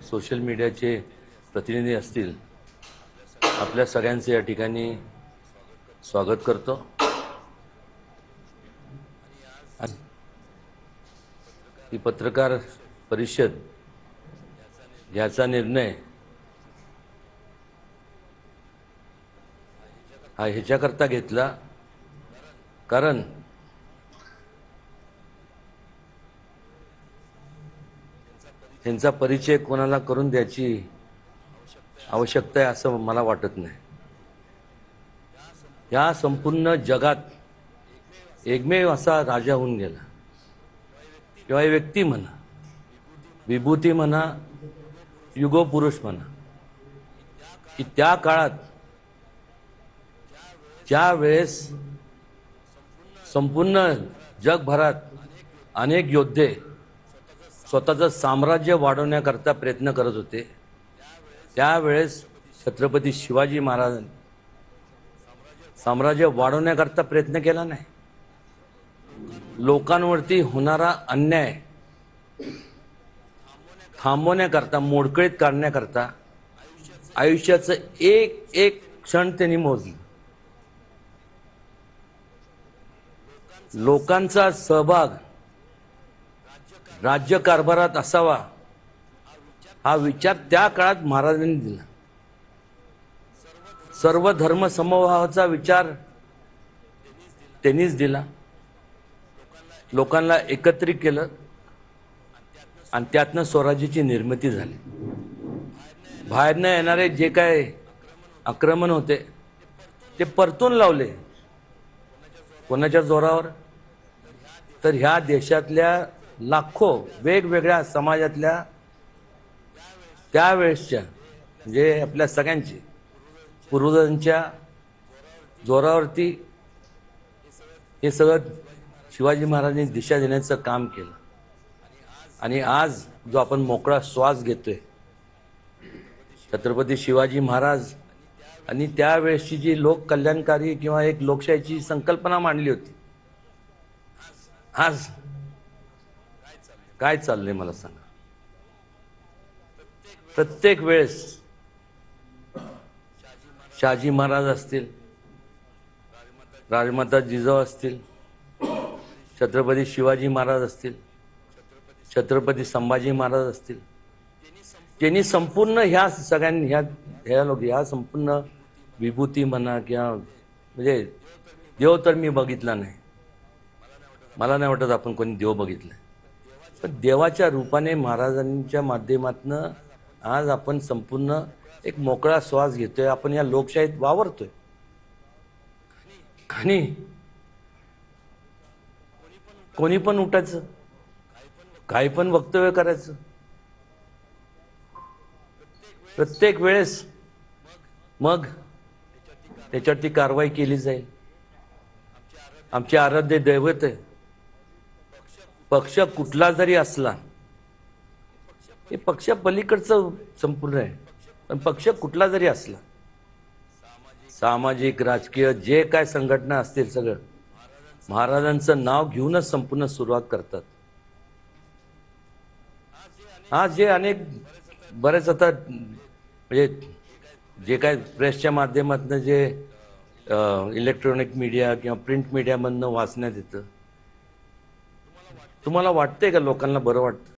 Social मीडियाचे प्रतिनिधी असतील, आपल्या सगळ्यांचे या ठिकाणी स्वागत करतो। ही पत्रकार परिषद याचा निर्णय हा ह्याच्याकरता घेतला कारण त्यांचा परिचय कोणाला करून द्यायची आवश्यकता आहे असं मला वाटत नाही। या संपूर्ण जगात एकमेव असा राजा होऊन गेला किंवा व्यक्ती म्हणा, विभूती म्हणा, युगो पुरुष म्हणा, की त्या काळात ज्या वेळेस संपूर्ण जगभरात अनेक योद्धे स्वतःचं साम्राज्य वाढवण्याकरता प्रयत्न करत होते, त्यावेळेस छत्रपती शिवाजी महाराजांनी साम्राज्य वाढवण्याकरता प्रयत्न केला नाही। लोकांवरती होणारा अन्याय थांबवण्याकरता, मोडकळीत काढण्याकरता आयुष्याचं एक एक क्षण त्यांनी मोजलं। लोकांचा सहभाग राज्यकारभारात असावा हा विचार त्या काळात महाराजांनी दिला। सर्व धर्म समभावाचा विचार त्यांनीच दिला। लोकांना एकत्रित केलं आणि त्यातनं स्वराज्याची निर्मिती झाली। बाहेरनं येणारे जे काय आक्रमण होते ते परतून लावले। कोणाच्या जोरावर? तर ह्या देशातल्या लाखो वेगवेगळ्या समाजातल्या त्यावेळेसच्या म्हणजे आपल्या सगळ्यांची पूर्वजांच्या जोरावरती हे सगळं शिवाजी महाराजांनी दिशा देण्याचं काम केलं। आणि आज जो आपण मोकळा श्वास घेतोय, छत्रपती शिवाजी महाराज आणि त्यावेळेसची जी लोककल्याणकारी किंवा एक लोकशाहीची संकल्पना मांडली होती, आज काय चाललंय मला सांगा। प्रत्येक वेळेस शहाजी महाराज असतील, राजमाता जिजाऊ असतील, छत्रपती शिवाजी महाराज असतील, छत्रपती संभाजी महाराज असतील, त्यांनी संपूर्ण ह्या सगळ्यांनी ह्या संपूर्ण विभूती म्हणा किंवा म्हणजे देव तर मी बघितला नाही, मला नाही वाटत आपण कोणी देव बघितला, पण देवाच्या रूपाने महाराजांच्या माध्यमातून आज आपण संपूर्ण एक मोकळा श्वास घेतोय। आपण या लोकशाहीत वावरतोय आणि कोणी पण उठायचं, काही पण वक्तव्य करायचं, प्रत्येक वेळेस मग त्याच्यावरती कारवाई केली जाईल। आमचे आराध्य दैवत आहे, पक्ष कुठला जरी असला, हे पक्ष पलीकडचं संपूर्ण आहे, पण पक्ष कुठला जरी असला, सामाजिक राजकीय जे काय संघटना असतील सगळं महाराजांचं नाव घेऊनच संपूर्ण सुरुवात करतात। आज जे अनेक बरेच आता म्हणजे जे काय प्रेसच्या माध्यमातून जे इलेक्ट्रॉनिक मीडिया किंवा प्रिंट मीडियामधनं वाचण्यात येतं, तुम्हाला वाटतंय का लोकांना बरं वाटतं?